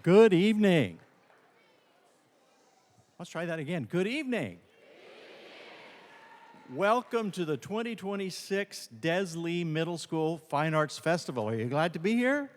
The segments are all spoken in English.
Good evening. Let's try that again. Good evening. Welcome to the 2026 Deslee Middle School Fine Arts Festival. Are you glad to be here?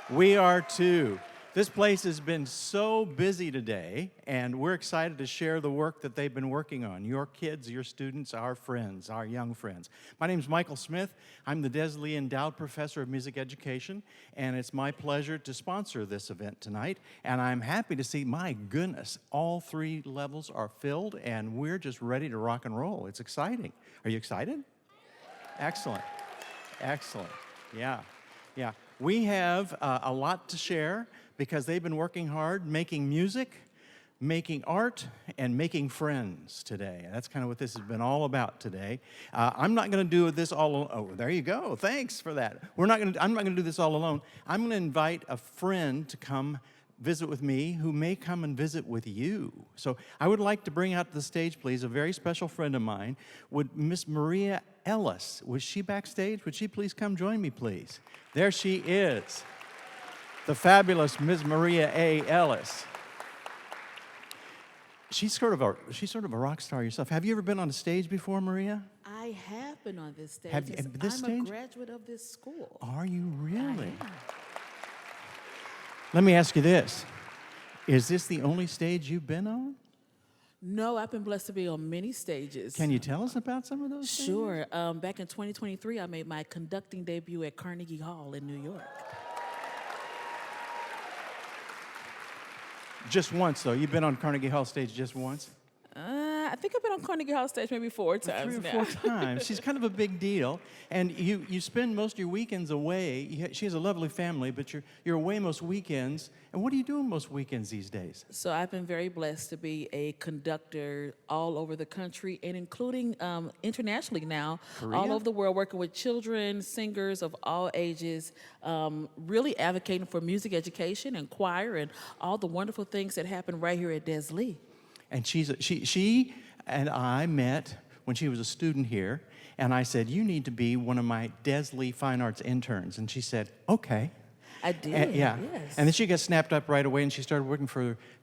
We are too. This place has been so busy today, and we're excited to share the work that they've been working on. Your kids, your students, our friends, our young friends. My name is Michael Smith. I'm the Deslee Endowed Professor of Music Education, and it's my pleasure to sponsor this event tonight. And I'm happy to see, my goodness, all three levels are filled, and we're just ready to rock and roll. It's exciting. Are you excited? Excellent. Excellent. Yeah. We have a lot to share, because they've been working hard making music, making art, and making friends today. And that's kind of what this has been all about today. I'm not going to do this all alone. Oh, there you go. Thanks for that. I'm not going to do this all alone. I'm going to invite a friend to come visit with me who may come and visit with you. So I would like to bring out to the stage, please, a very special friend of mine. Would Miss Maria Ellis, was she backstage? Would she please come join me, please? There she is. The fabulous Ms. Maria A. Ellis. She's sort of a rock star yourself. Have you ever been on a stage before, Maria? I have been on this stage. Have you, this I'm stage? A graduate of this school. Are you really? I am. Let me ask you this. Is this the only stage you've been on? No, I've been blessed to be on many stages. Can you tell us about some of those stages? Sure. Back in 2023, I made my conducting debut at Carnegie Hall in New York. Just once, though. You've been on Carnegie Hall stage just once? I think I've been on Carnegie Hall stage maybe 4 times 3 or now. 4 times. She's kind of a big deal. And you spend most of your weekends away. She has a lovely family, but you're away most weekends. And what are you doing most weekends these days? So I've been very blessed to be a conductor all over the country, and including internationally now, Korea? all over the world, working with children, singers of all ages, really advocating for music education and choir and all the wonderful things that happen right here at Deslee. And she and I met when she was a student here, and I said, you need to be one of my Deslee Fine Arts interns. And she said, okay. I did, yeah. Yes. And then she got snapped up right away, and she started working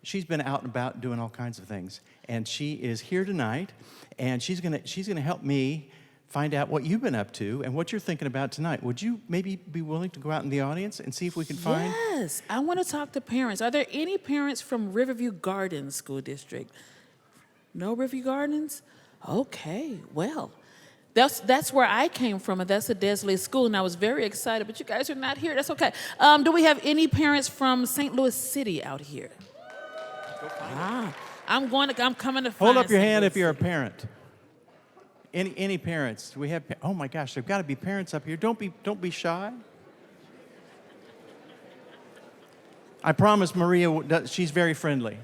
she's been out and about doing all kinds of things. And she is here tonight, and she's gonna help me find out what you've been up to and what you're thinking about tonight. Would you maybe be willing to go out in the audience and see if we can find? Yes, I want to talk to parents. Are there any parents from Riverview Gardens School District? No Riverview Gardens? Okay, well, that's where I came from, and that's a Deslee school, and I was very excited, but you guys are not here. That's okay. Do we have any parents from St. Louis City out here? I'm coming to find. Hold up your St. hand Louis if you're a City. parent. Any parents? Do we have? Oh my gosh, there've got to be parents up here. Don't be shy. I promise Maria, she's very friendly.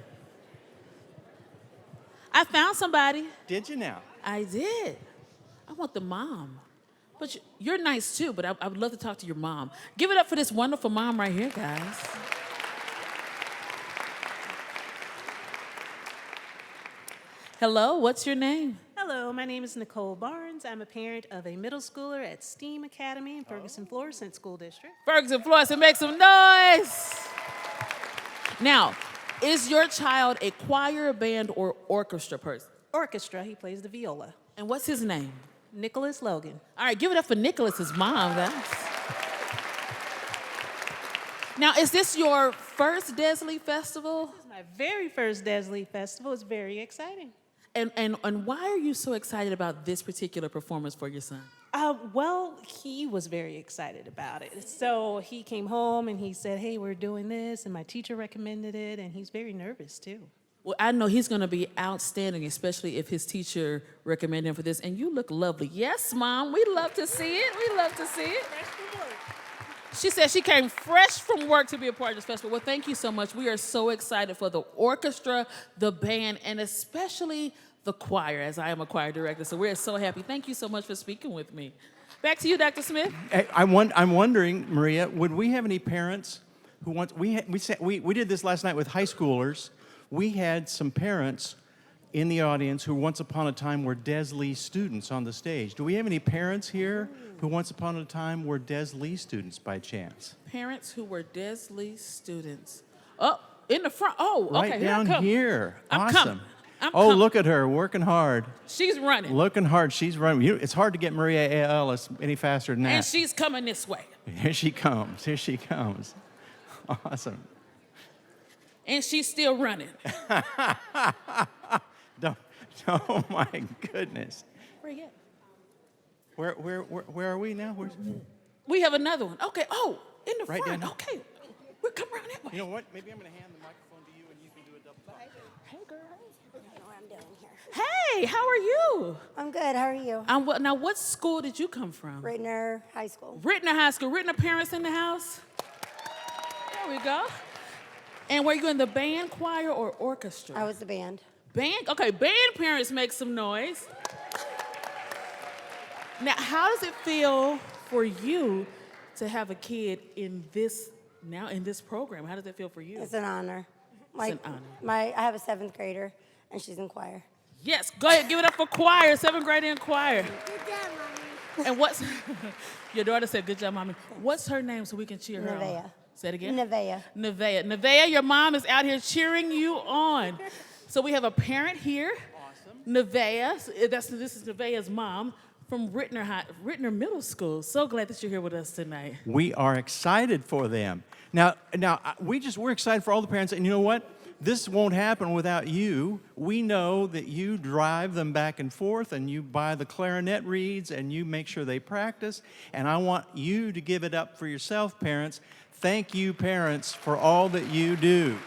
I found somebody. Did you now? I did. I want the mom. But you're nice too, but I would love to talk to your mom. Give it up for this wonderful mom right here, guys. Hello, what's your name? Hello, my name is Nicole Barnes. I'm a parent of a middle schooler at STEAM Academy in Ferguson, Florissant School District. Ferguson, Florissant, make some noise. Now, is your child a choir, band, or orchestra person? Orchestra, he plays the viola. And what's his name? Nicholas Logan. All right, give it up for Nicholas's mom, guys. Now, is this your first Deslee Festival? This is my very first Deslee Festival. It's very exciting. And why are you so excited about this particular performance for your son? Well, he was very excited about it. So he came home and he said, hey, we're doing this, and my teacher recommended it, and he's very nervous too. Well, I know he's going to be outstanding, especially if his teacher recommended him for this. And you look lovely. Yes, Mom, we love to see it. We love to see it. She said she came fresh from work to be a part of this festival. Well, thank you so much. We are so excited for the orchestra, the band, and especially the choir, as I am a choir director. So we're so happy. Thank you so much for speaking with me. Back to you, Dr. Smith. I'm wondering, Maria, would we have any parents who want? We did this last night with high schoolers. We had some parents in the audience who once upon a time were Des Lee students on the stage. Do we have any parents here who once upon a time were Des Lee students by chance? Parents who were Des Lee students. Oh, in the front. Oh, Right okay. down here I come. here. I'm Awesome. coming. I'm Oh, coming. look at her, working hard. She's running. Looking hard. She's running. It's hard to get Maria Ellis any faster than that. And she's coming this way. Here she comes. Here she comes. Awesome. And she's still running. Oh my goodness. Where you at? Where are we now? We have another one. Okay. Oh, in the Right front. down here. Okay. We'll come around that way. You know what? Maybe I'm going to hand the microphone to you and you can do a double talk. Hey, girl. I don't know what I'm doing here. Hey, how are you? I'm good. How are you? I'm well. Now, what school did you come from? Ritner High School. Ritner High School. Ritner parents in the house? There we go. And were you in the band, choir, or orchestra? I was the band. Band? Okay, band parents make some noise. Now, how does it feel for you to have a kid in this program? How does it feel for you? It's an honor. an honor. I have a 7th grader, and she's in choir. Yes, go ahead, give it up for choir, 7th grade in choir. Good job, Mommy. And what's, your daughter said, good job, Mommy. What's her name so we can cheer her on? Nevaeh. Say it again. Nevaeh. Nevaeh, your mom is out here cheering you on. So we have a parent here. Awesome. Nevaeh, this is Nevaeh's mom from Ritner Middle School. So glad that you're here with us tonight. We are excited for them. Now, we're excited for all the parents, and you know what? This won't happen without you. We know that you drive them back and forth, and you buy the clarinet reeds, and you make sure they practice. And I want you to give it up for yourself, parents. Thank you, parents, for all that you do.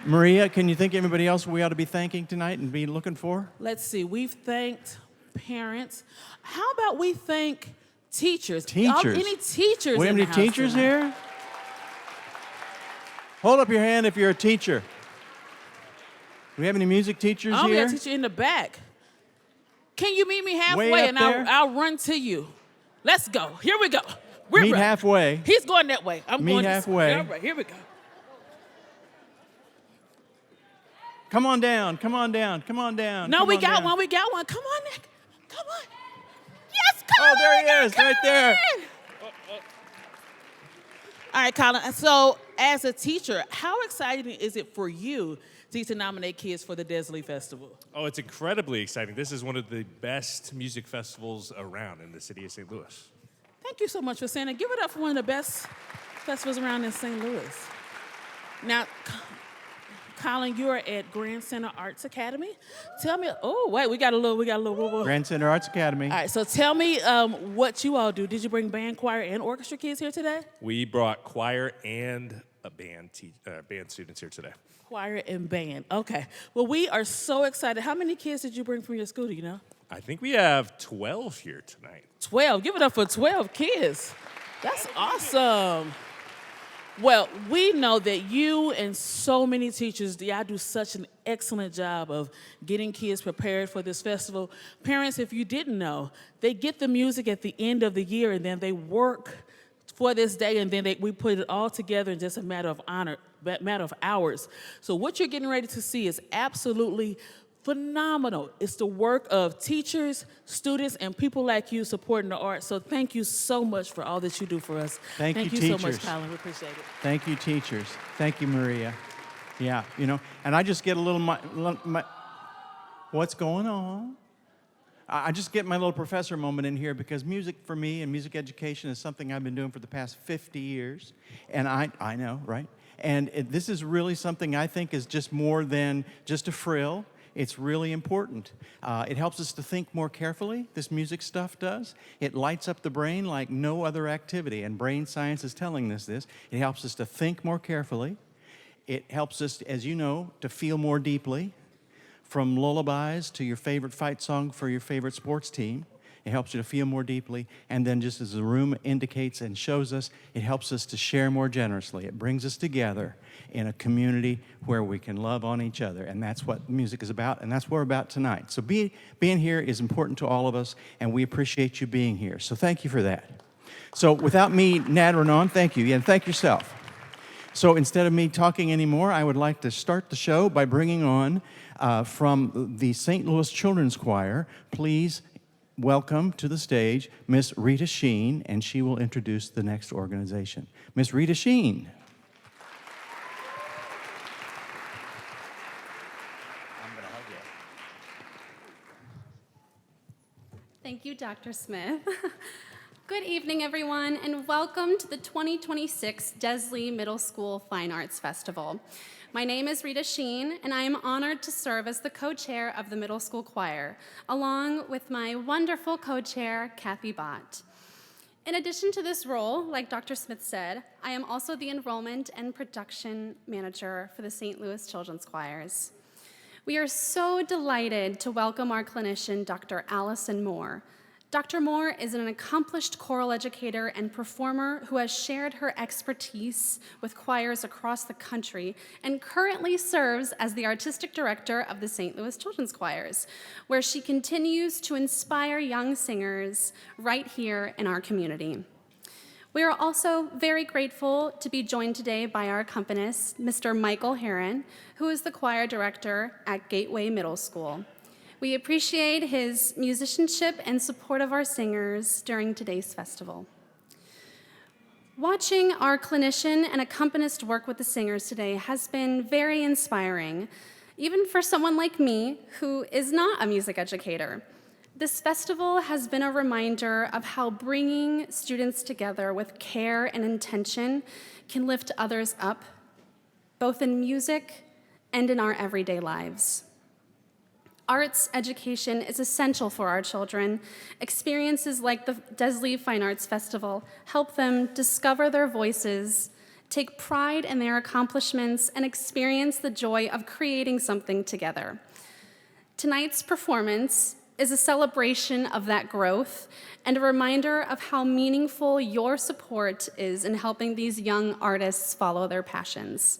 Maria, can you think of anybody else we ought to be thanking tonight and be looking for? Let's see. We've thanked parents. How about we thank teachers? Teachers. Any teachers We have in the any house teachers tonight? here? Hold up your hand if you're a teacher. Do we have any music teachers Oh, we here? got a teacher in the back. Can you meet me halfway Way up and there? I'll run to you? Let's go. Here we go. We're Meet running. halfway. He's going that way. I'm Meet going halfway. All right, here we go. Come on down, come on down, come on down. No, come we on got down. one. We got one. Come on, Nick. Come on. Yes, Colin. Oh, there he is, right there. All right, Colin. So, as a teacher, how exciting is it for you to get to nominate kids for the Des Lee Festival? Oh, it's incredibly exciting. This is one of the best music festivals around in the city of St. Louis. Thank you so much for saying that. Give it up for one of the best festivals around in St. Louis. Now, Colin, you're at Grand Center Arts Academy. Tell me, oh, wait, we got a little. Grand Center Arts Academy. All right, so tell me what you all do. Did you bring band, choir, and orchestra kids here today? We brought choir and a band students here today. Choir and band. Okay. Well, we are so excited. How many kids did you bring from your school? Do you know? I think we have 12 here tonight. 12. Give it up for 12 kids. That's awesome. Well, we know that you and so many teachers, y'all do such an excellent job of getting kids prepared for this festival. Parents, if you didn't know, they get the music at the end of the year and then they work for this day and then we put it all together in just a matter of hours. So what you're getting ready to see is absolutely phenomenal. It's the work of teachers, students, and people like you supporting the arts. So thank you so much for all that you do for us. Thank you, so much, teachers. Colin. We appreciate it. Thank you, teachers. Thank you, Maria. Yeah, and I just get a little, what's going on? I just get my little professor moment in here because music for me and music education is something I've been doing for the past 50 years. And I know, right? And this is really something I think is just more than just a frill. It's really important. It helps us to think more carefully, this music stuff does. It lights up the brain like no other activity, and brain science is telling us this. It helps us to think more carefully. It helps us, as you know, to feel more deeply, from lullabies to your favorite fight song for your favorite sports team. It helps you to feel more deeply, and then just as the room indicates and shows us, it helps us to share more generously. It brings us together in a community where we can love on each other, and that's what music is about, and that's what we're about tonight. So being here is important to all of us, and we appreciate you being here. So thank you for that. So without me nattering on, thank you, and thank yourself. So instead of me talking anymore, I would like to start the show by bringing on from the St. Louis Children's Choir, please welcome to the stage Miss Rita Schien, and she will introduce the next organization. Miss Rita Schien. Thank you, Dr. Smith. Good evening, everyone, and welcome to the 2026 Desley Middle School Fine Arts Festival. My name is Rita Schien, and I am honored to serve as the co-chair of the middle school choir, along with my wonderful co-chair, Kathy Bhat. In addition to this role, like Dr. Smith said, I am also the enrollment and production manager for the St. Louis Children's Choirs. We are so delighted to welcome our clinician, Dr. Alyson Moore. Dr. Moore is an accomplished choral educator and performer who has shared her expertise with choirs across the country and currently serves as the artistic director of the St. Louis Children's Choirs, where she continues to inspire young singers right here in our community. We are also very grateful to be joined today by our accompanist, Mr. Michael Heron, who is the choir director at Gateway Middle School. We appreciate his musicianship and support of our singers during today's festival. Watching our clinician and accompanist work with the singers today has been very inspiring, even for someone like me who is not a music educator. This festival has been a reminder of how bringing students together with care and intention can lift others up, both in music and in our everyday lives. Arts education is essential for our children. Experiences like the Desley Fine Arts Festival help them discover their voices, take pride in their accomplishments, and experience the joy of creating something together. Tonight's performance is a celebration of that growth and a reminder of how meaningful your support is in helping these young artists follow their passions.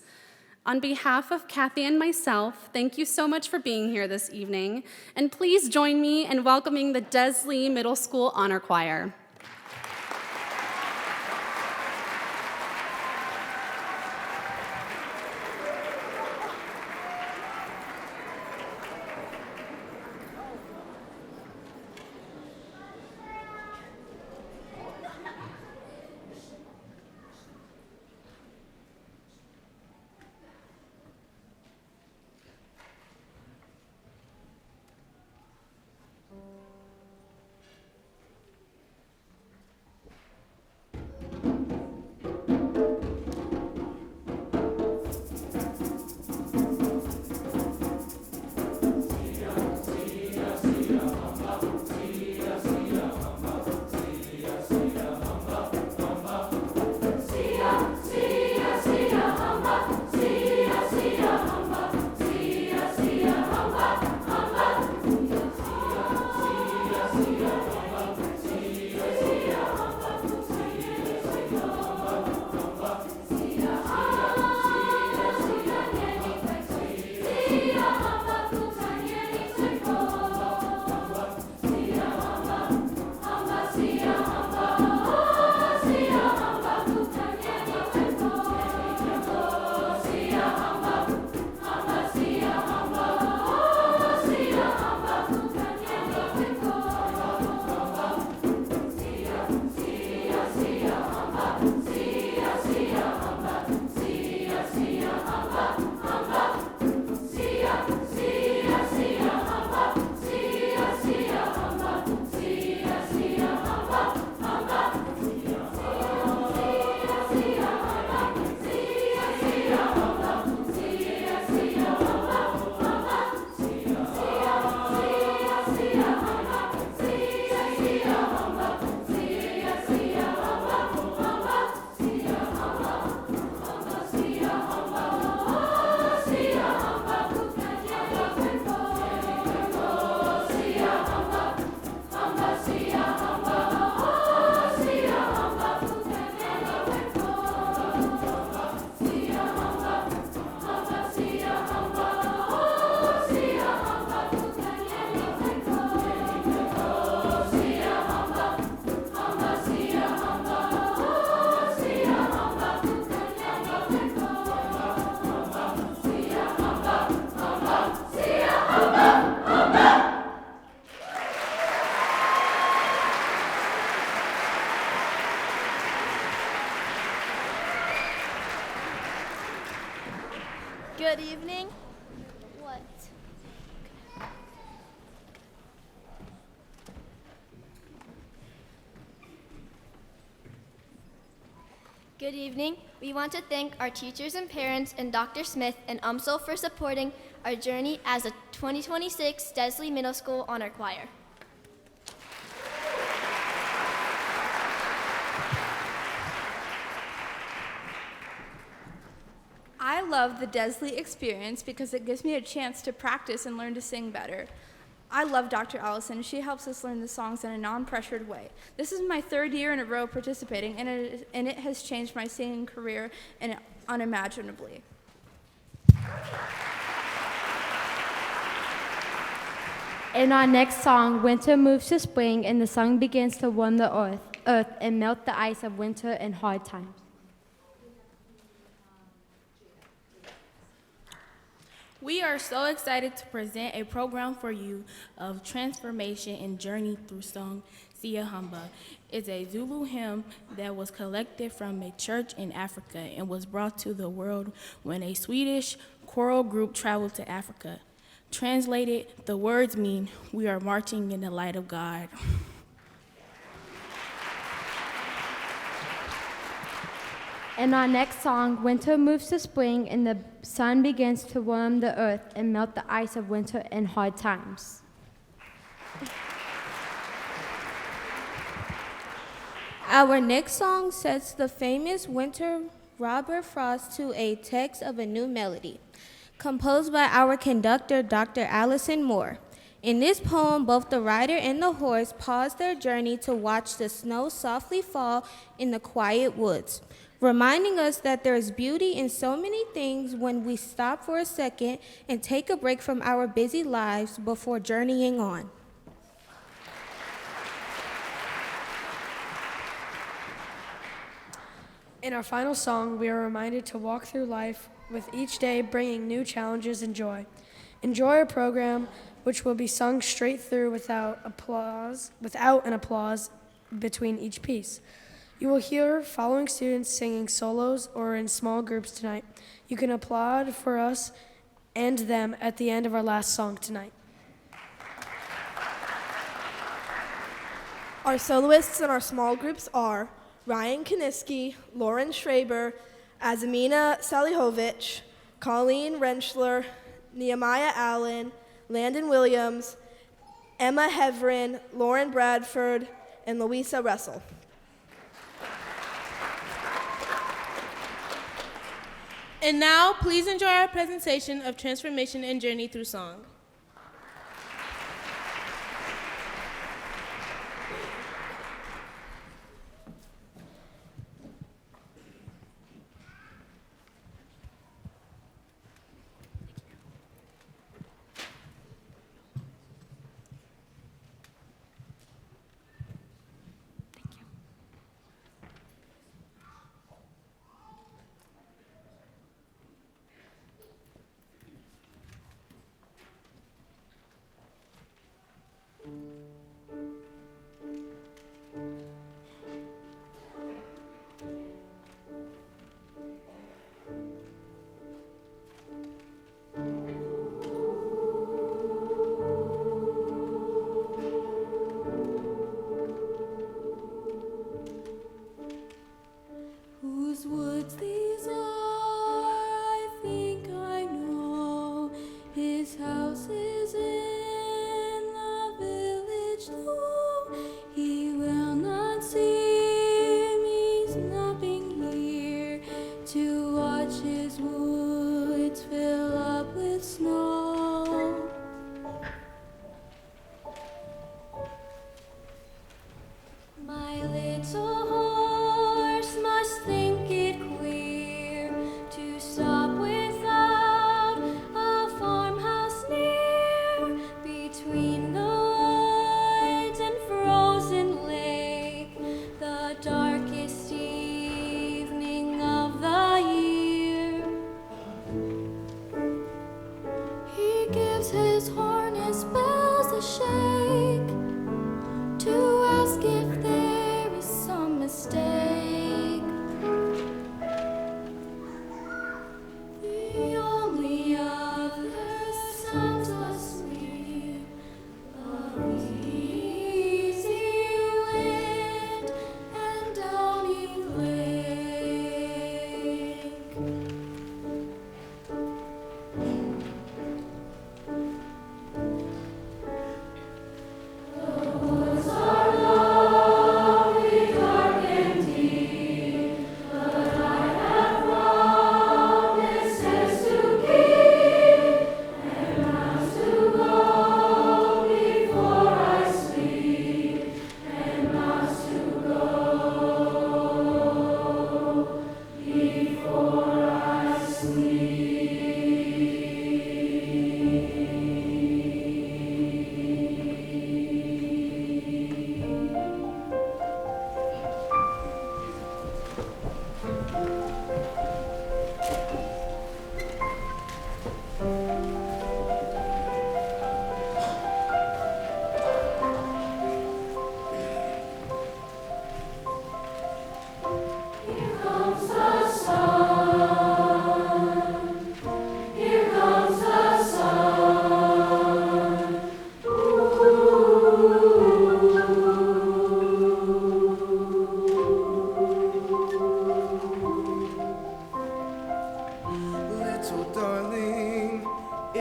On behalf of Kathy and myself, thank you so much for being here this evening, and please join me in welcoming the Desley Middle School Honor Choir. Good evening. What? Good evening. We want to thank our teachers and parents and Dr. Smith and UMSL for supporting our journey as a 2026 Desley Middle School Honor Choir. I love the Desley experience because it gives me a chance to practice and learn to sing better. I love Dr. Alyson. She helps us learn the songs in a non-pressured way. This is my 3rd year in a row participating, and it has changed my singing career unimaginably. In our next song, winter moves to spring, and the sun begins to warm the earth and melt the ice of winter and hard times. We are so excited to present a program for you of transformation and journey through song. Sia Hamba is a Zulu hymn that was collected from a church in Africa and was brought to the world when a Swedish choral group traveled to Africa. Translated, the words mean, "We are marching in the light of God." In our next song, winter moves to spring, and the sun begins to warm the earth and melt the ice of winter and hard times. Our next song sets the famous winter Robert Frost to a text of a new melody, composed by our conductor, Dr. Alyson Moore. In this poem, both the rider and the horse pause their journey to watch the snow softly fall in the quiet woods, reminding us that there is beauty in so many things when we stop for a second and take a break from our busy lives before journeying on. In our final song, we are reminded to walk through life with each day bringing new challenges and joy. Enjoy our program, which will be sung straight through without an applause between each piece. You will hear following students singing solos or in small groups tonight. You can applaud for us and them at the end of our last song tonight. Our soloists in our small groups are Ryan Kaniski, Lauren Schraber, Azamina Salihovich, Colleen Renschler, Nehemiah Allen, Landon Williams, Emma Heverin, Lauren Bradford, and Louisa Russell. And now, please enjoy our presentation of Transformation and Journey Through Song.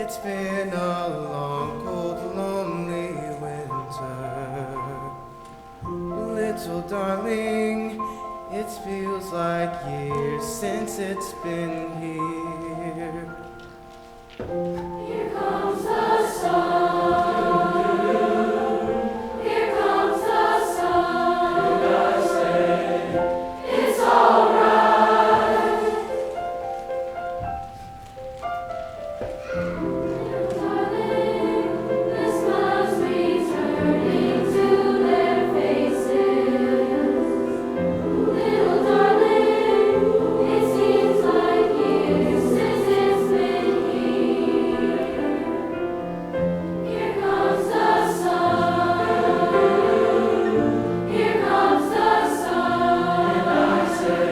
It's been a long, cold, lonely winter. Little darling, it feels like years since it's been here. Here comes the sun. Here comes the sun. And I say, it's all right. Little darling, the smiles returning to their faces. Little darling, it seems like years since it's been here. Here comes the sun. Here comes the sun. And I say,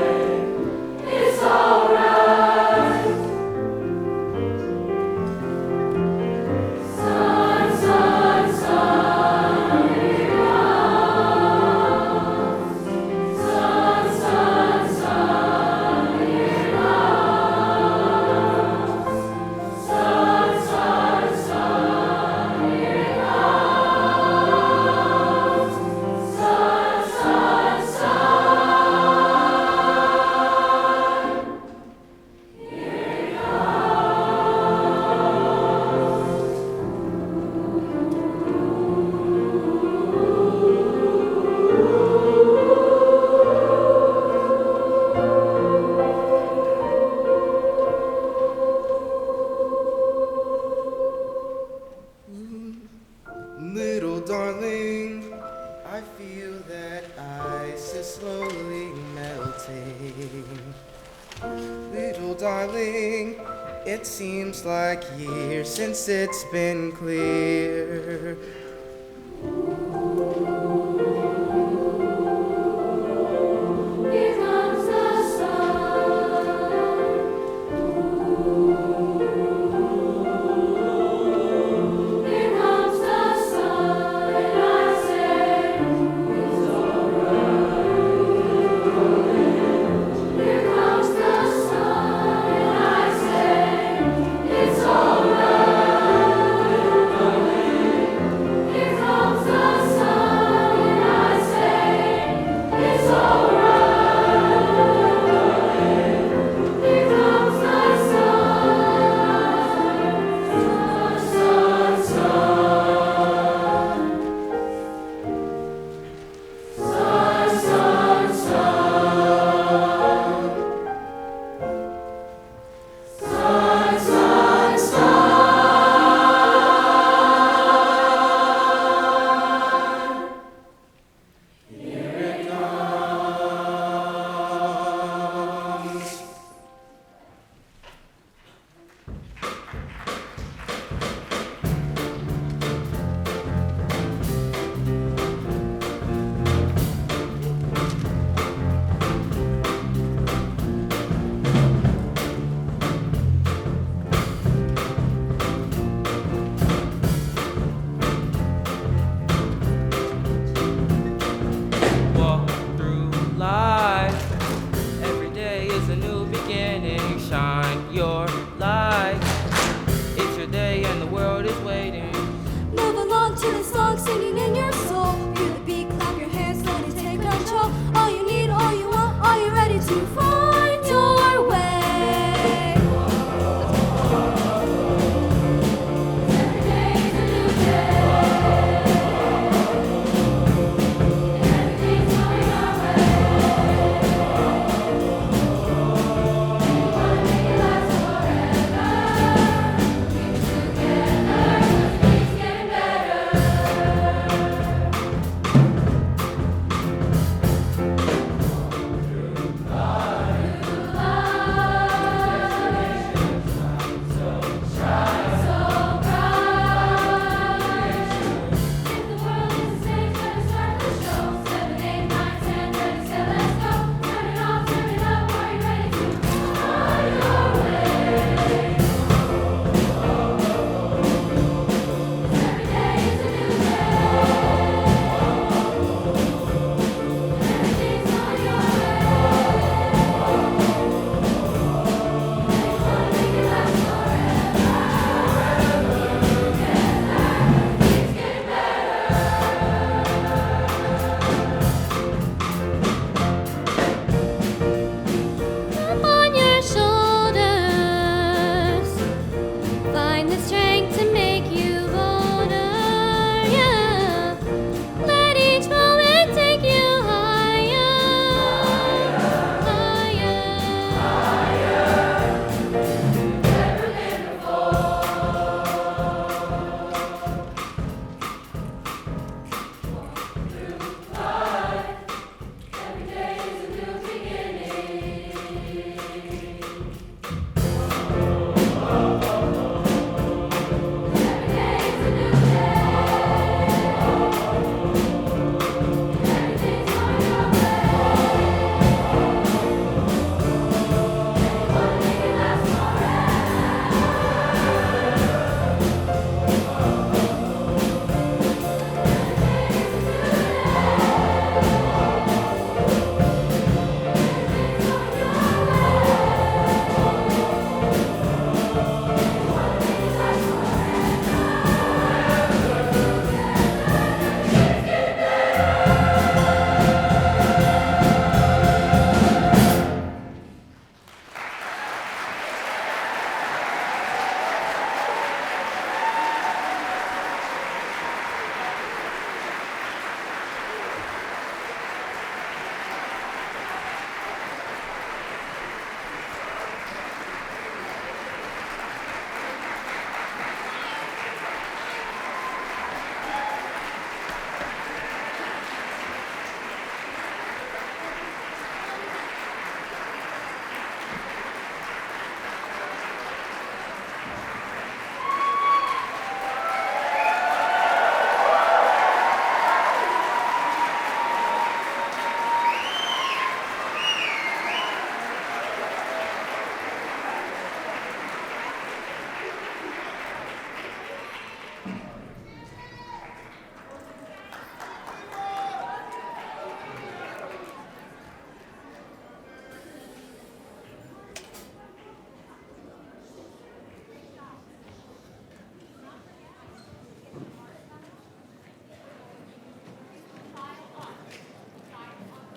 it's all right. Sun, sun, sun, here comes. Sun, sun, sun, here comes. Sun, sun, sun, here comes. Sun, sun, sun, here Little darling, I feel that ice is slowly melting. Little darling, it seems like years since it's been clear. Here comes the sun. Here comes the sun, and I say, it's all right. Here comes the sun, and I say, it's all right. Here comes the sun, and I say, it's all right. Here comes the sun, sun, sun, sun. Sun, sun, sun. Sun, sun, sun. Here it comes. Walk through life. Every day is a new beginning. Shine your light. It's your day and the world is waiting. Move along to the song, singing in your soul. Feel the beat, clap your hands, let it take control. All you need, all you want, are you ready to find your way? Every day is a new day. Everything's coming our way. We wanna make it last forever.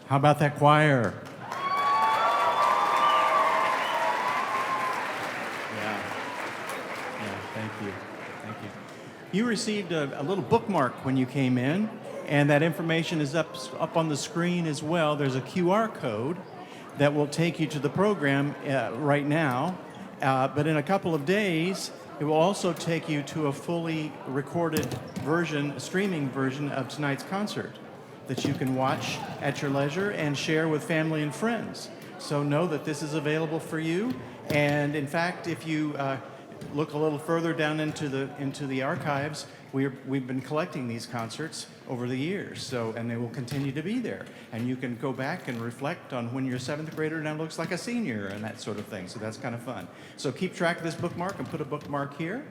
How about that choir? Yeah. Yeah, thank you. Thank you. You received a little bookmark when you came in, and that information is up on the screen as well. There's a QR code that will take you to the program right now, but in a couple of days, it will also take you to a fully recorded version, a streaming version of tonight's concert that you can watch at your leisure and share with family and friends. So know that this is available for you. And in fact, if you look a little further down into the archives, we've been collecting these concerts over the years, and they will continue to be there. And you can go back and reflect on when your 7th grader now looks like a senior and that sort of thing. So that's kind of fun. So keep track of this bookmark and put a bookmark here.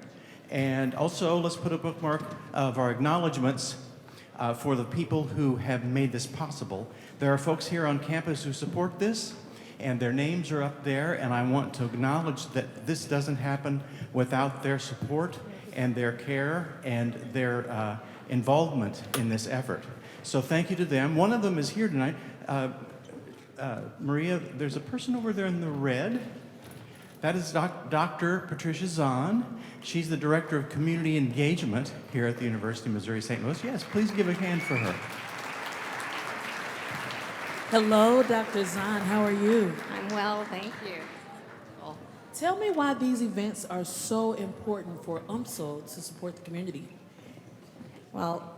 And also, let's put a bookmark of our acknowledgments for the people who have made this possible. There are folks here on campus who support this, and their names are up there, and I want to acknowledge that this doesn't happen without their support and their care and their involvement in this effort. So thank you to them. One of them is here tonight. Maria, there's a person over there in the red. That is Dr. Patricia Zahn. She's the Director of Community Engagement here at the University of Missouri St. Louis. Yes, please give a hand for her. Hello, Dr. Zahn. How are you? I'm well, thank you. Tell me why these events are so important for UMSL to support the community. Well,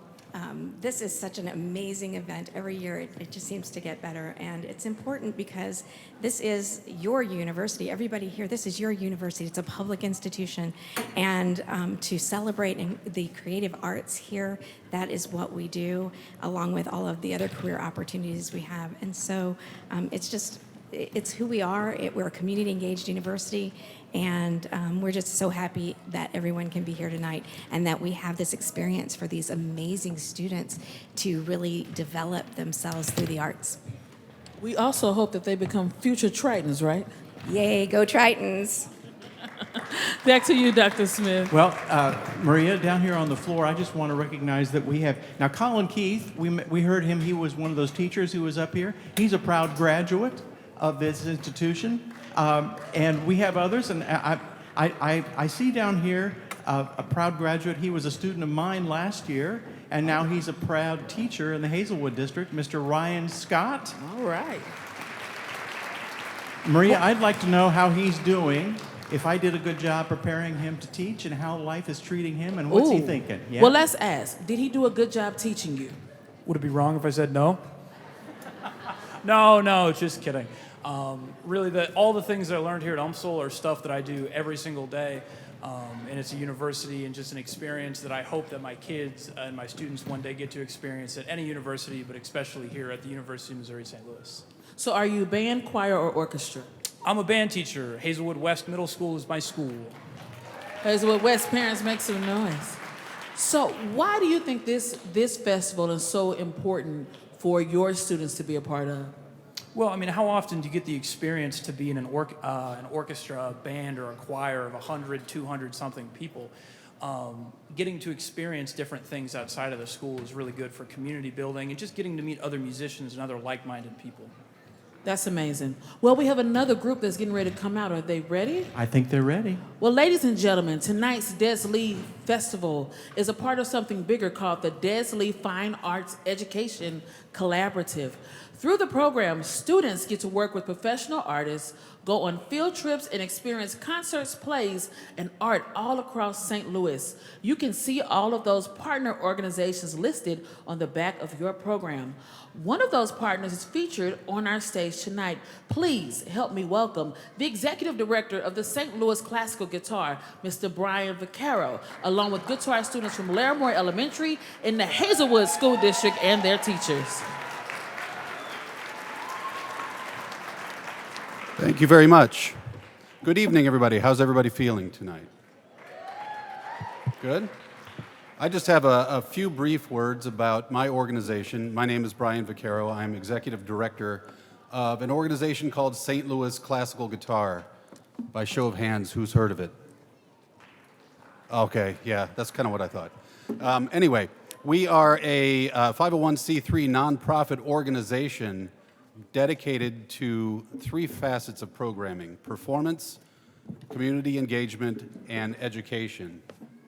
this is such an amazing event. Every year it just seems to get better. And it's important because this is your university. Everybody here, this is your university. It's a public institution. And to celebrate the creative arts here, that is what we do, along with all of the other career opportunities we have. And so it's who we are. We're a community engaged university, and we're just so happy that everyone can be here tonight and that we have this experience for these amazing students to really develop themselves through the arts. We also hope that they become future Tritons, right? Yay, go Tritons. Back to you, Dr. Smith. Well, Maria, down here on the floor, I just want to recognize that we have, now Colin Keith, we heard him, he was one of those teachers who was up here. He's a proud graduate of this institution, and we have others, and I see down here a proud graduate. He was a student of mine last year, and now he's a proud teacher in the Hazelwood District, Mr. Ryan Scott. All right. Maria, I'd like to know how he's doing, if I did a good job preparing him to teach, and how life is treating him, and what's he thinking? Yeah? Well, let's ask, did he do a good job teaching you? Would it be wrong if I said no? No, just kidding. Really, all the things that I learned here at UMSL are stuff that I do every single day, and it's a university and just an experience that I hope that my kids and my students one day get to experience at any university, but especially here at the University of Missouri St. Louis. So are you band, choir, or orchestra? I'm a band teacher. Hazelwood West Middle School is my school. Hazelwood West parents, make some noise. So why do you think this festival is so important for your students to be a part of? Well, I mean, how often do you get the experience to be in an orchestra, a band, or a choir of 100, 200 something people? Getting to experience different things outside of the school is really good for community building and just getting to meet other musicians and other like-minded people. That's amazing. Well, we have another group that's getting ready to come out. Are they ready? I think they're ready. Well, ladies and gentlemen, tonight's Des Lee Festival is a part of something bigger called the Des Lee Fine Arts Education Collaborative. Through the program, students get to work with professional artists, go on field trips, and experience concerts, plays, and art all across St. Louis. You can see all of those partner organizations listed on the back of your program. One of those partners is featured on our stage tonight. Please help me welcome the Executive Director of the St. Louis Classical Guitar, Mr. Brian Vaccaro, along with guitar students from Larimore Elementary in the Hazelwood School District and their teachers. Thank you very much. Good evening, everybody. How's everybody feeling tonight? Good? I just have a few brief words about my organization. My name is Brian Vaccaro. I'm Executive Director of an organization called St. Louis Classical Guitar. By show of hands, who's heard of it? Okay, yeah, that's kind of what I thought. Anyway, we are a 501c3 nonprofit organization dedicated to 3 facets of programming: performance, community engagement, and education.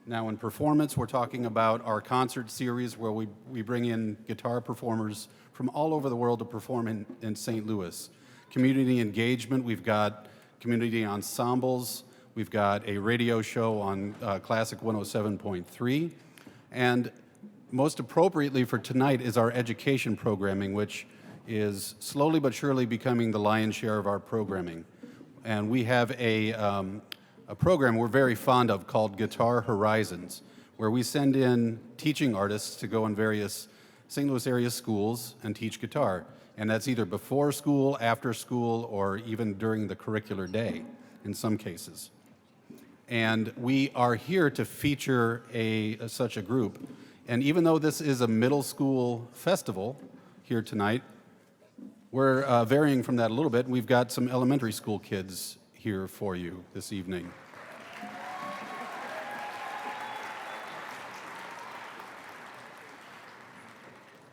Now, in performance, we're talking about our concert series where we bring in guitar performers from all over the world to perform in St. Louis. Community engagement, we've got community ensembles, we've got a radio show on Classic 107.3, and most appropriately for tonight is our education programming, which is slowly but surely becoming the lion's share of our programming. And we have a program we're very fond of called Guitar Horizons, where we send in teaching artists to go in various St. Louis area schools and teach guitar. And that's either before school, after school, or even during the curricular day in some cases. And we are here to feature such a group. And even though this is a middle school festival here tonight, we're varying from that a little bit. We've got some elementary school kids here for you this evening.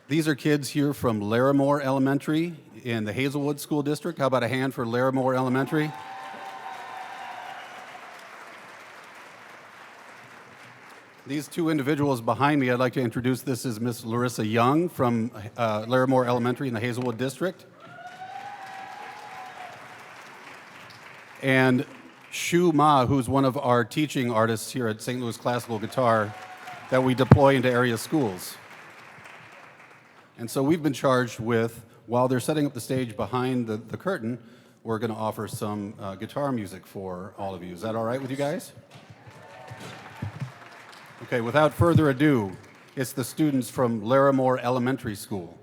These are kids here from Larimore Elementary in the Hazelwood School District. How about a hand for Larimore Elementary? These 2 individuals behind me, I'd like to introduce. This is Miss Larissa Young from Larimore Elementary in the Hazelwood District. And Shu Ma, who's one of our teaching artists here at St. Louis Classical Guitar that we deploy into area schools. And so we've been charged with, while they're setting up the stage behind the curtain, we're going to offer some guitar music for all of you. Is that all right with you guys? Okay, without further ado, it's the students from Larimore Elementary School.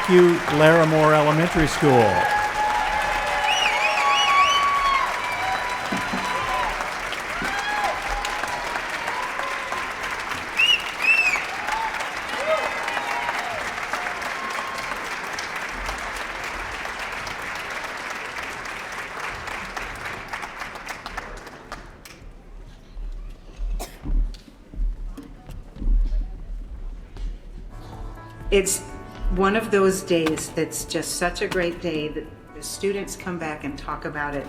Thank you, Larimore Elementary School. It's one of those days that's just such a great day that the students come back and talk about it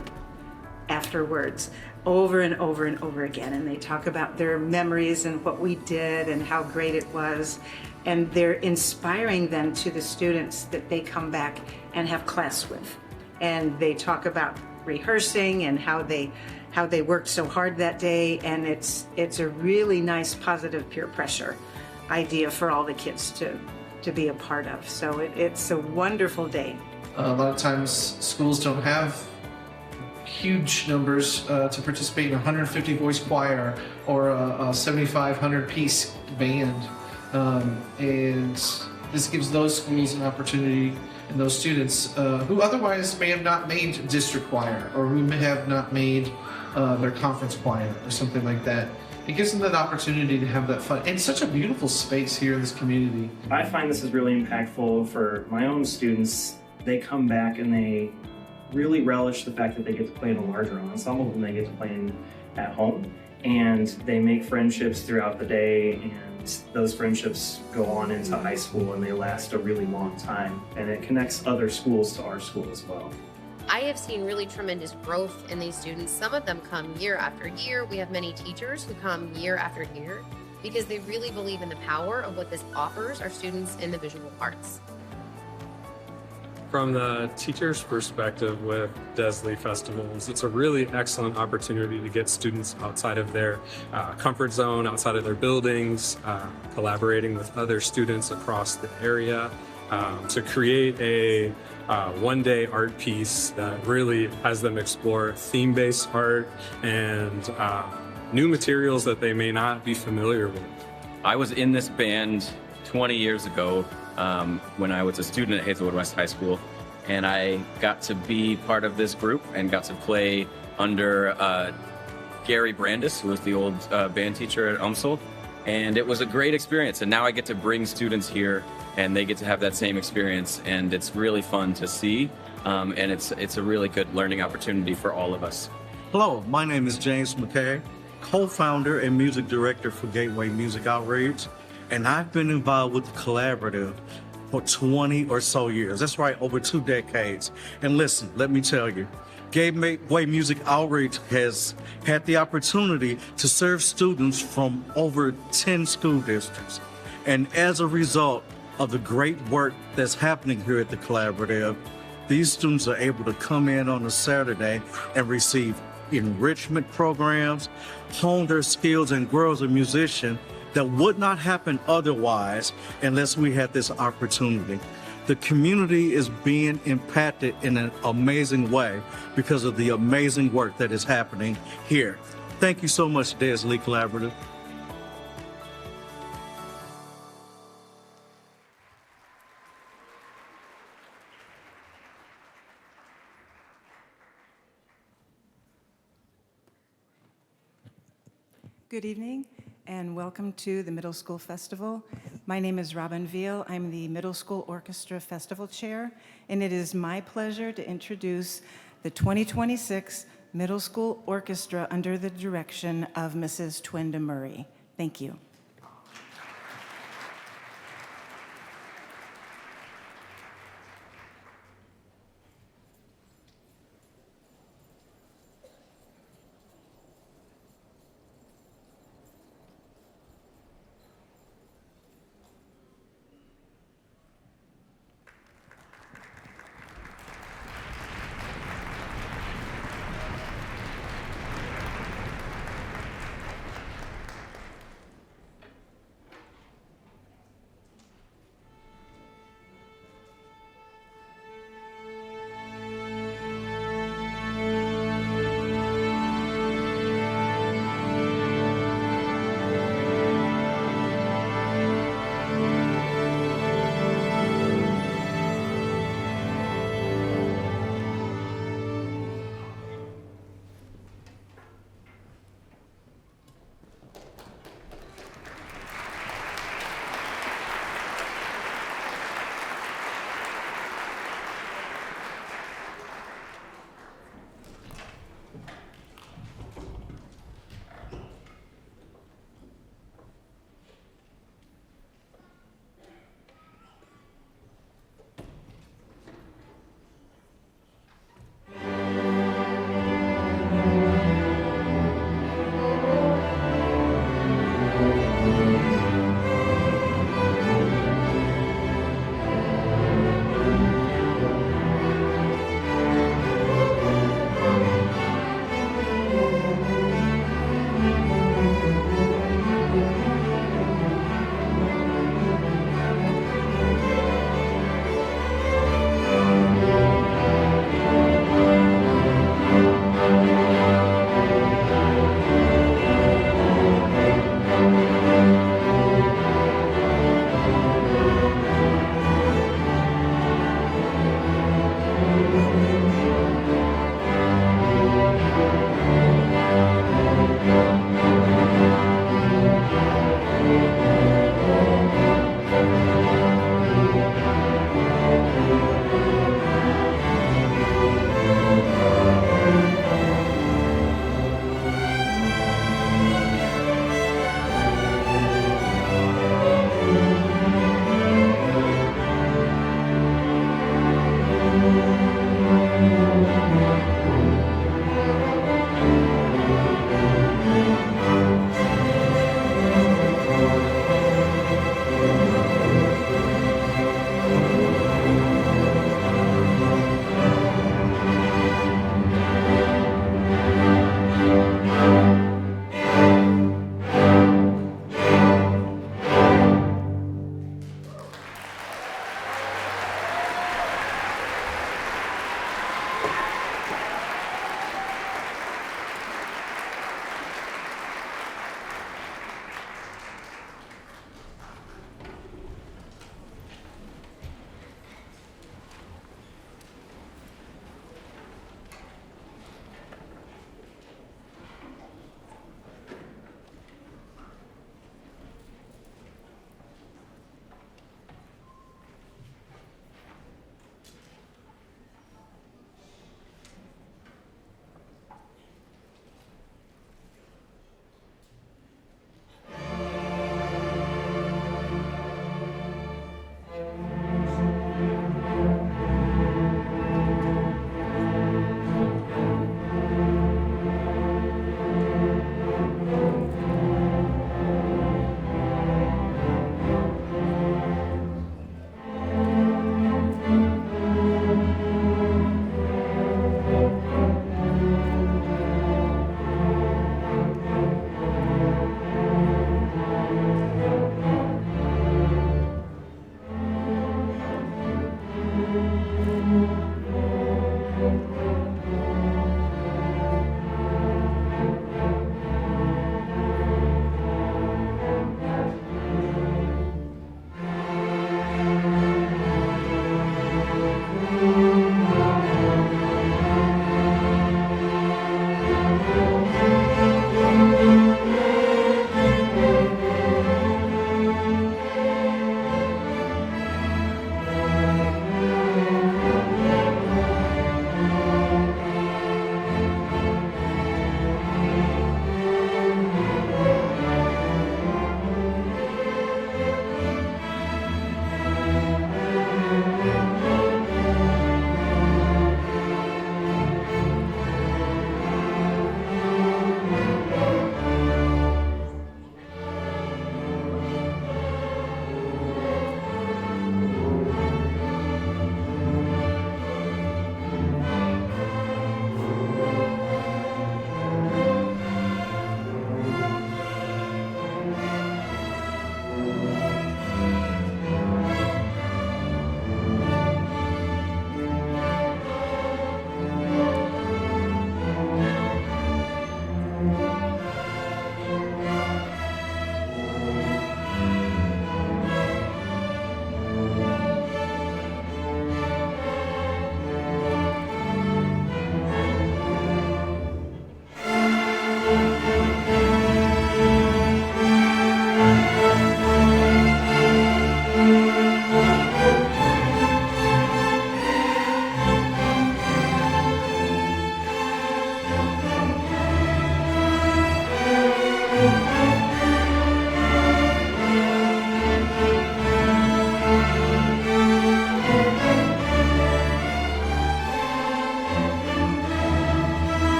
afterwards over and over and over again. And they talk about their memories and what we did and how great it was. And they're inspiring them to the students that they come back and have class with. And they talk about rehearsing and how they worked so hard that day. And it's a really nice positive peer pressure idea for all the kids to be a part of. So it's a wonderful day. A lot of times schools don't have huge numbers to participate in a 150 voice choir or a 7,500 piece band. And this gives those schools an opportunity and those students who otherwise may have not made district choir or who may have not made their conference choir or something like that. It gives them that opportunity to have that fun. And such a beautiful space here in this community. I find this is really impactful for my own students. They come back and they really relish the fact that they get to play in a larger ensemble than they get to play in at home. And they make friendships throughout the day, and those friendships go on into high school and they last a really long time. And it connects other schools to our school as well. I have seen really tremendous growth in these students. Some of them come year after year. We have many teachers who come year after year because they really believe in the power of what this offers our students in the visual arts. From the teacher's perspective with Desley festivals, it's a really excellent opportunity to get students outside of their comfort zone, outside of their buildings, collaborating with other students across the area to create a one-day art piece that really has them explore theme-based art and new materials that they may not be familiar with. I was in this band 20 years ago when I was a student at Hazelwood West High School, and I got to be part of this group and got to play under Gary Brandis, who was the old band teacher at UMSL, and it was a great experience. And now I get to bring students here and they get to have that same experience, and it's really fun to see, and it's a really good learning opportunity for all of us. Hello, my name is James McKay, co-founder and music director for Gateway Music Outreach, and I've been involved with the collaborative for 20 or so years. That's right, over 2 decades. And listen, let me tell you, Gateway Music Outreach has had the opportunity to serve students from over 10 school districts. And as a result of the great work that's happening here at the collaborative, these students are able to come in on a Saturday and receive enrichment programs, hone their skills and grow as a musician that would not happen otherwise unless we had this opportunity. The community is being impacted in an amazing way because of the amazing work that is happening here. Thank you so much, Desley Collaborative. Good evening and welcome to the Middle School Festival. My name is Robin Veale. I'm the Middle School Orchestra Festival Chair, and it is my pleasure to introduce the 2026 Middle School Orchestra under the direction of Mrs. Twinda Murry. Thank you.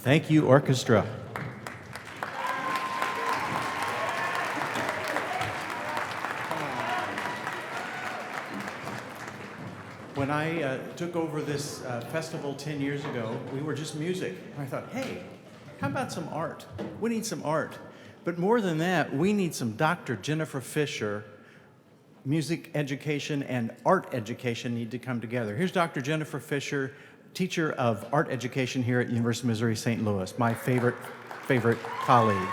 Thank you, orchestra. When I took over this festival 10 years ago, we were just music. I thought, hey, how about some art? We need some art. But more than that, we need some Dr. Jennifer Fisher. Music education and art education need to come together. Here's Dr. Jennifer Fisher, teacher of art education here at University of Missouri St. Louis, my favorite colleague.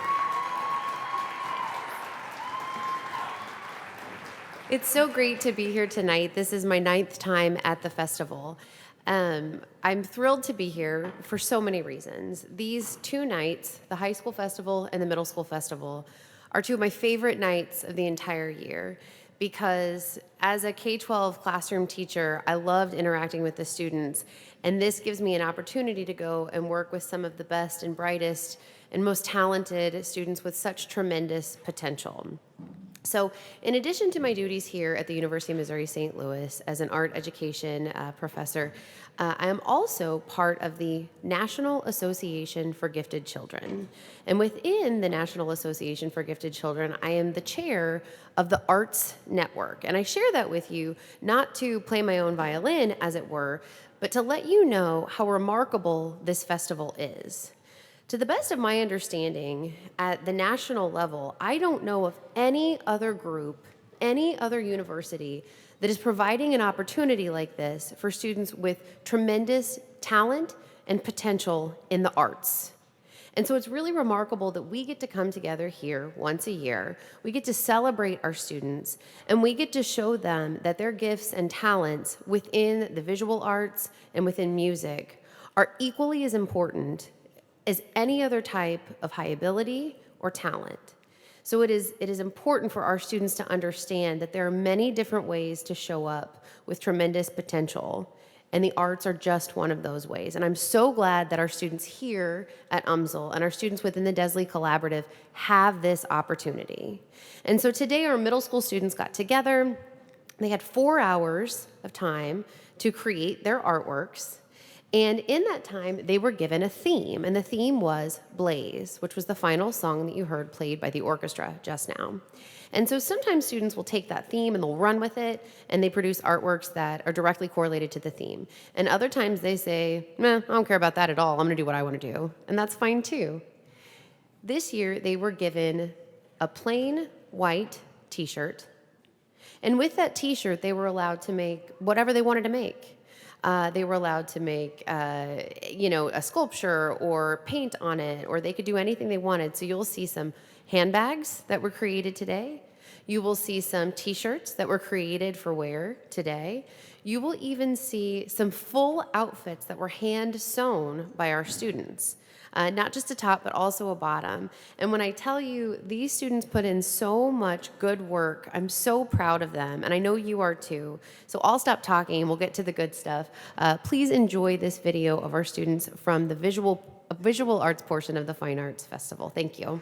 It's so great to be here tonight. This is my 9th time at the festival. I'm thrilled to be here for so many reasons. These 2 nights, the high school festival and the middle school festival, are 2 of my favorite nights of the entire year because as a K-12 classroom teacher, I loved interacting with the students, and this gives me an opportunity to go and work with some of the best and brightest and most talented students with such tremendous potential. So in addition to my duties here at the University of Missouri St. Louis as an art education professor, I am also part of the National Association for Gifted Children. And within the National Association for Gifted Children, I am the chair of the Arts Network. And I share that with you not to play my own violin, as it were, but to let you know how remarkable this festival is. To the best of my understanding, at the national level, I don't know of any other group, any other university that is providing an opportunity like this for students with tremendous talent and potential in the arts. And so it's really remarkable that we get to come together here once a year. We get to celebrate our students, and we get to show them that their gifts and talents within the visual arts and within music are equally as important as any other type of high ability or talent. So it is important for our students to understand that there are many different ways to show up with tremendous potential, and the arts are just one of those ways. And I'm so glad that our students here at UMSL and our students within the Desley Collaborative have this opportunity. And so today our middle school students got together. They had 4 hours of time to create their artworks. And in that time, they were given a theme, and the theme was Blaze, which was the final song that you heard played by the orchestra just now. And so sometimes students will take that theme and they'll run with it, and they produce artworks that are directly correlated to the theme. And other times they say, I don't care about that at all, I'm gonna do what I wanna do. And that's fine too. This year, they were given a plain white t-shirt, and with that t-shirt, they were allowed to make whatever they wanted to make. They were allowed to make, a sculpture or paint on it, or they could do anything they wanted. So you'll see some handbags that were created today. You will see some t-shirts that were created for wear today. You will even see some full outfits that were hand sewn by our students. Not just a top, but also a bottom. And when I tell you these students put in so much good work, I'm so proud of them, and I know you are too. So I'll stop talking and we'll get to the good stuff. Please enjoy this video of our students from the visual arts portion of the Fine Arts Festival. Thank you.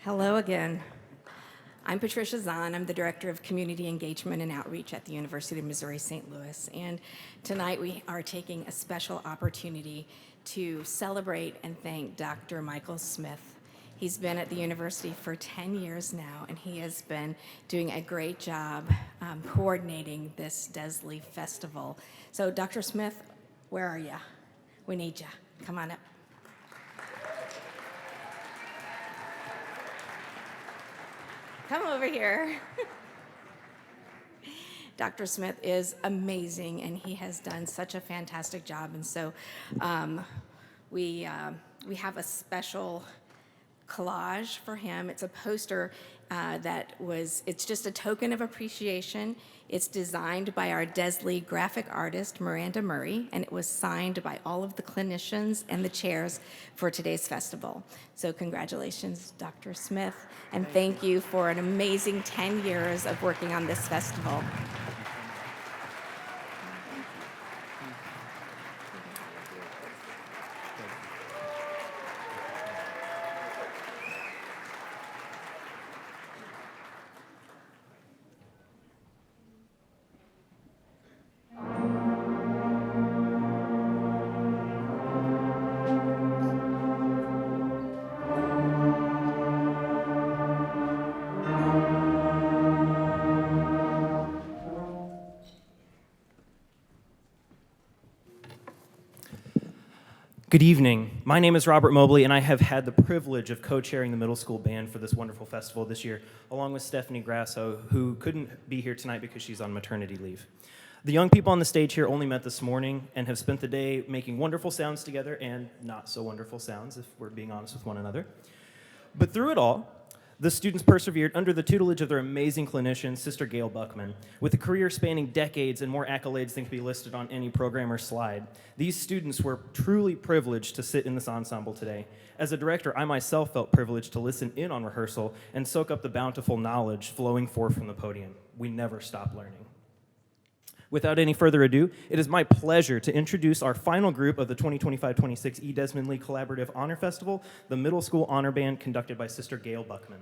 Hello again. I'm Patricia Zahn. I'm the Director of Community Engagement and Outreach at the University of Missouri St. Louis. And tonight we are taking a special opportunity to celebrate and thank Dr. Michael Smith. He's been at the university for 10 years now, and he has been doing a great job coordinating this Desley Festival. So Dr. Smith, where are you? We need you. Come on up. Come over here. Dr. Smith is amazing, and he has done such a fantastic job. And so we have a special collage for him. It's a poster it's just a token of appreciation. It's designed by our Desley graphic artist, Murry, and it was signed by all of the clinicians and the chairs for today's festival. So congratulations, Dr. Smith, and thank you for an amazing 10 years of working on this festival. Good evening. My name is Robert Mobely, and I have had the privilege of co-chairing the middle school band for this wonderful festival this year, along with Stephenie Grasso, who couldn't be here tonight because she's on maternity leave. The young people on the stage here only met this morning and have spent the day making wonderful sounds together and not so wonderful sounds, if we're being honest with one another. But through it all, the students persevered under the tutelage of their amazing clinician, Sister Gail Buckman. With a career spanning decades and more accolades than can be listed on any program or slide, these students were truly privileged to sit in this ensemble today. As a director, I myself felt privileged to listen in on rehearsal and soak up the bountiful knowledge flowing forth from the podium. We never stop learning. Without any further ado, it is my pleasure to introduce our final group of the 2025-26 E. Desmond Lee Collaborative Honor Festival, the Middle School Honor Band conducted by Sister Gail Buckman.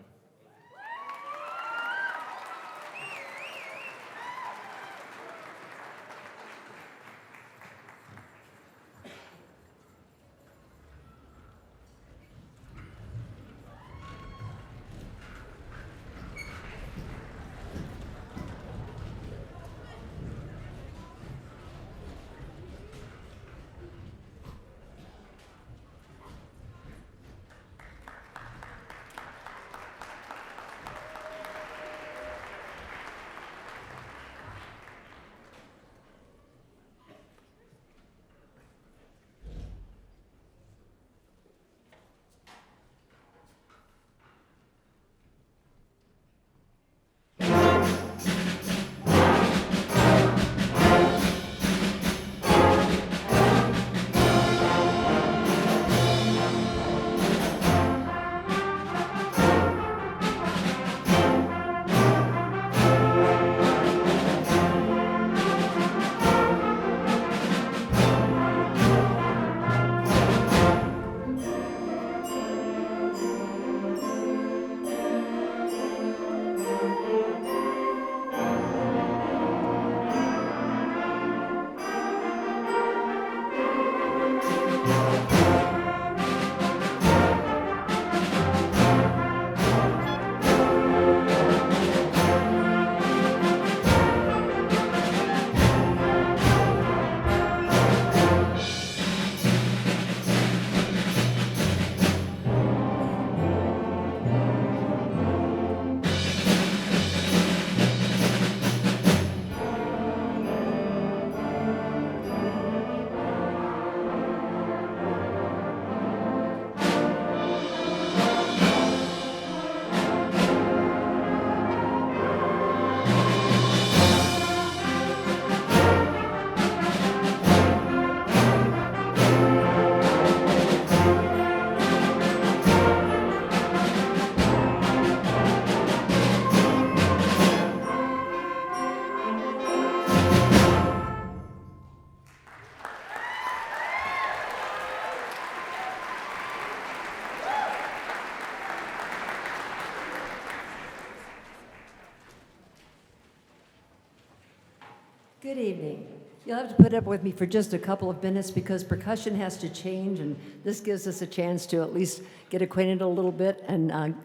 Good evening. You'll have to put up with me for just a couple of minutes because percussion has to change, and this gives us a chance to at least get acquainted a little bit, and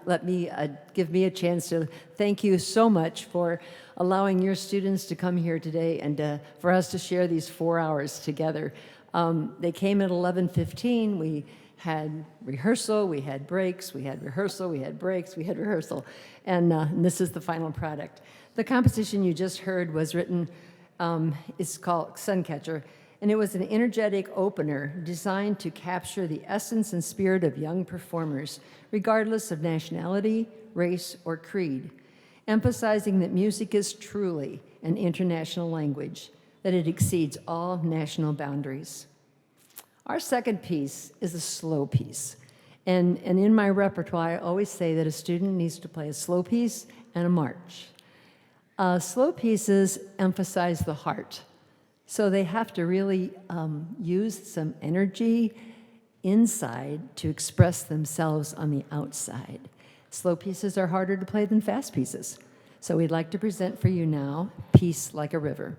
give me a chance to thank you so much for allowing your students to come here today and for us to share these 4 hours together. They came at 11:15. We had rehearsal, we had breaks, we had rehearsal, we had breaks, we had rehearsal, and this is the final product. The composition you just heard was written, it's called Suncatcher, and it was an energetic opener designed to capture the essence and spirit of young performers, regardless of nationality, race, or creed, emphasizing that music is truly an international language, that it exceeds all national boundaries. Our second piece is a slow piece. And in my repertoire, I always say that a student needs to play a slow piece and a march. Slow pieces emphasize the heart. So they have to really use some energy inside to express themselves on the outside. Slow pieces are harder to play than fast pieces. So we'd like to present for you now, Peace Like a River.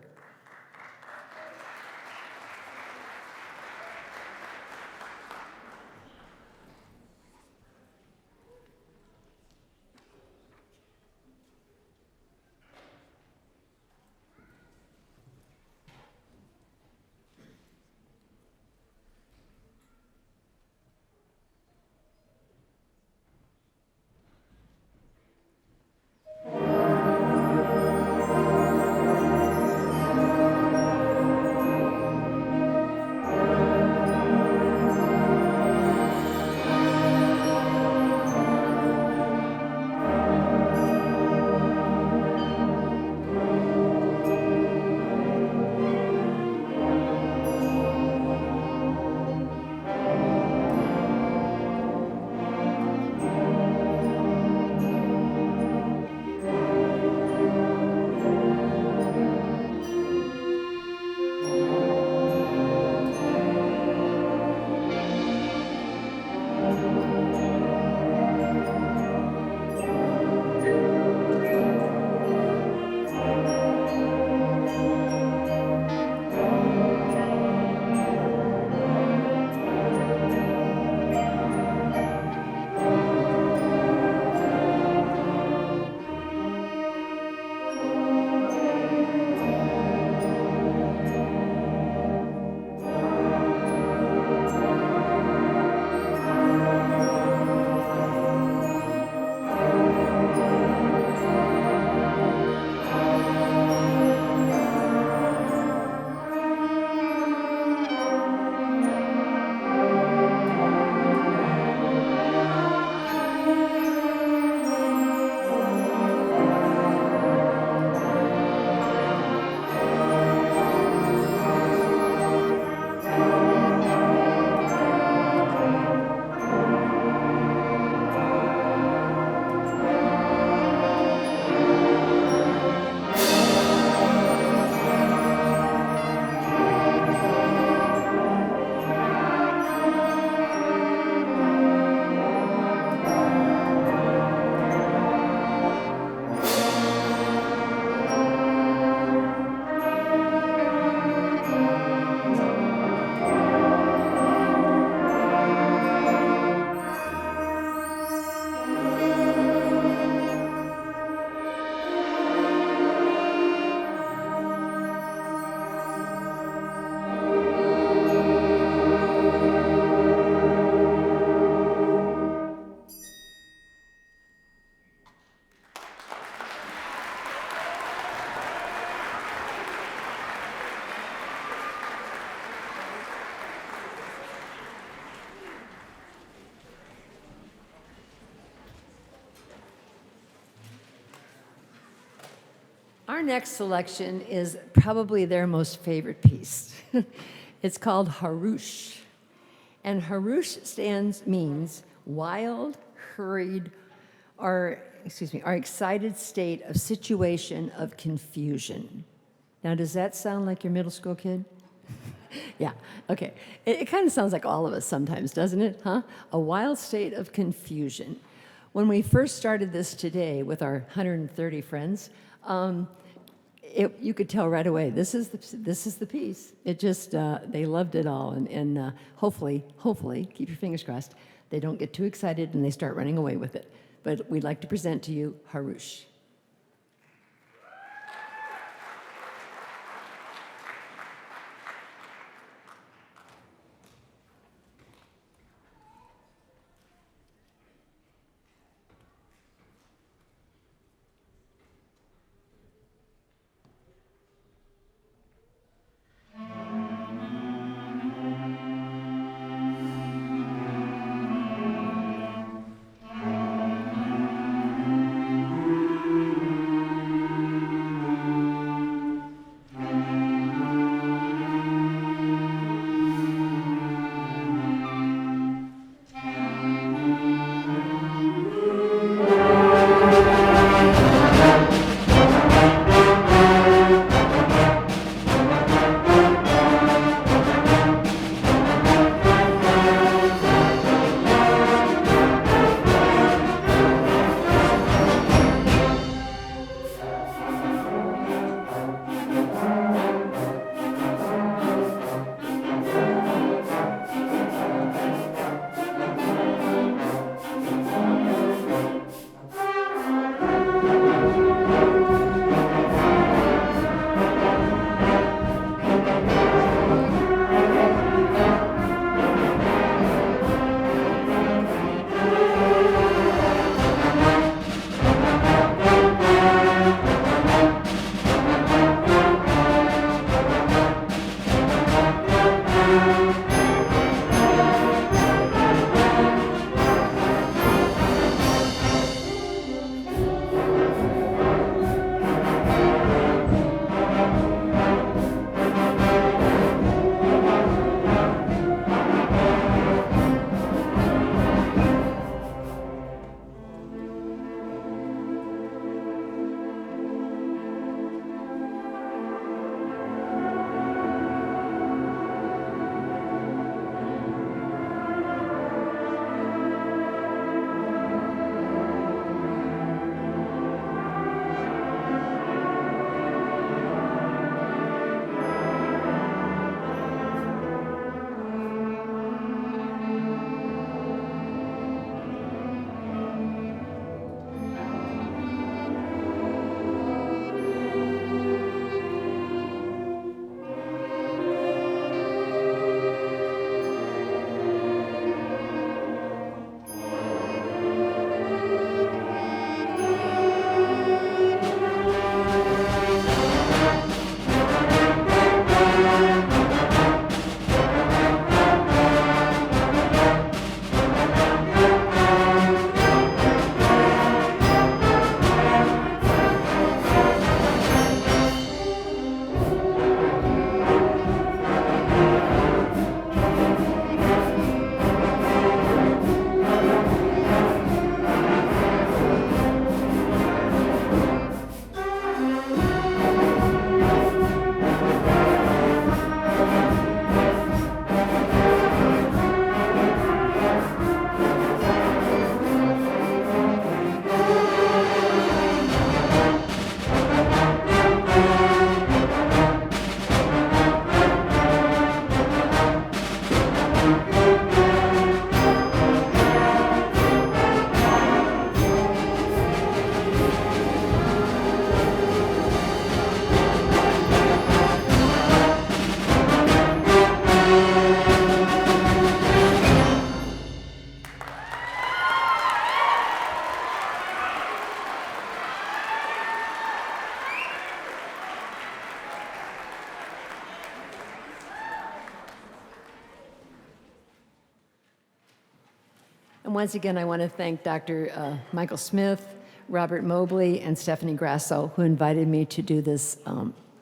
Our next selection is probably their most favorite piece. It's called Harush. And Harush means wild, hurried, or excited state of situation of confusion. Now, does that sound like your middle school kid? Yeah, okay. It kind of sounds like all of us sometimes, doesn't it, huh? A wild state of confusion. When we first started this today with our 130 friends, you could tell right away, this is the piece. It just, they loved it all. And hopefully, keep your fingers crossed, they don't get too excited and they start running away with it. But we'd like to present to you Harush. And once again, I want to thank Dr. Michael Smith, Robert Mobely, and Stephenie Grasso, who invited me to do this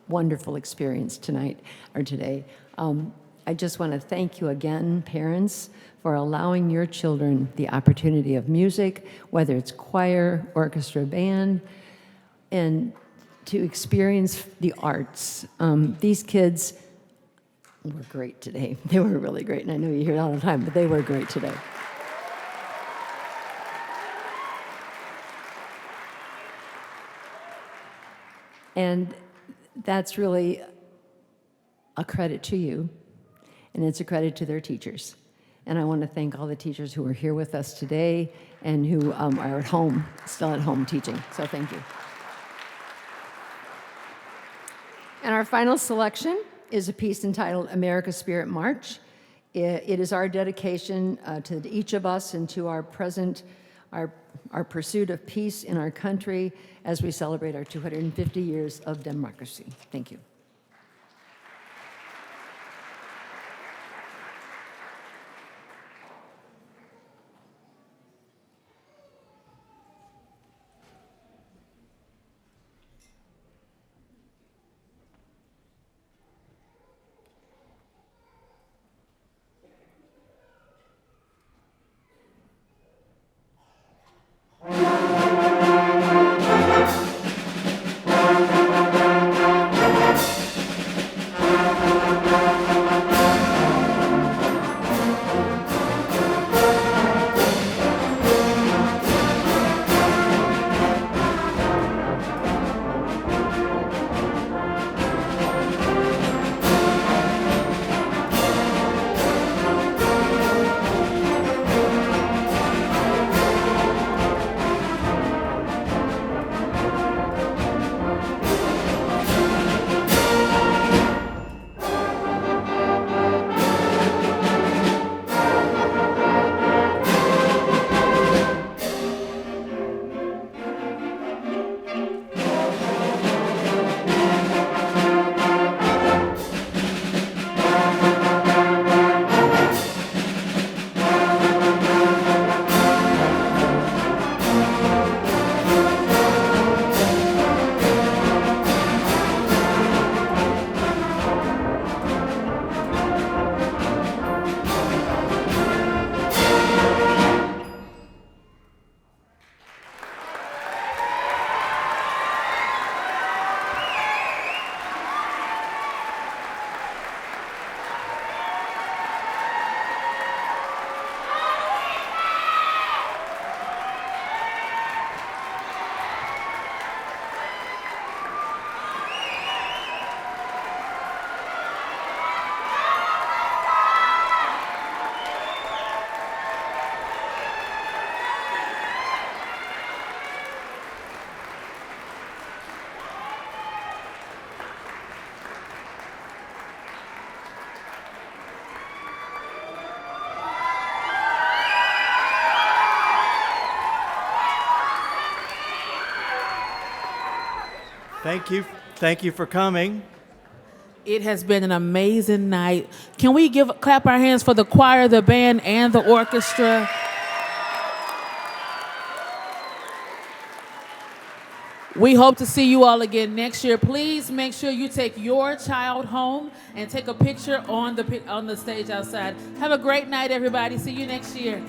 wonderful experience tonight or today. I just want to thank you again, parents, for allowing your children the opportunity of music, whether it's choir, orchestra, band, and to experience the arts. These kids were great today. They were really great, and I know you hear it all the time, but they were great today. And that's really a credit to you, and it's a credit to their teachers. And I want to thank all the teachers who are here with us today and who are at home, still at home teaching. So thank you. And our final selection is a piece entitled America's Spirit March. It is our dedication to each of us and to our pursuit of peace in our country as we celebrate our 250 years of democracy. Thank you. Thank you for coming. It has been an amazing night. Can we clap our hands for the choir, the band, and the orchestra? We hope to see you all again next year. Please make sure you take your child home and take a picture on the stage outside. Have a great night, everybody. See you next year.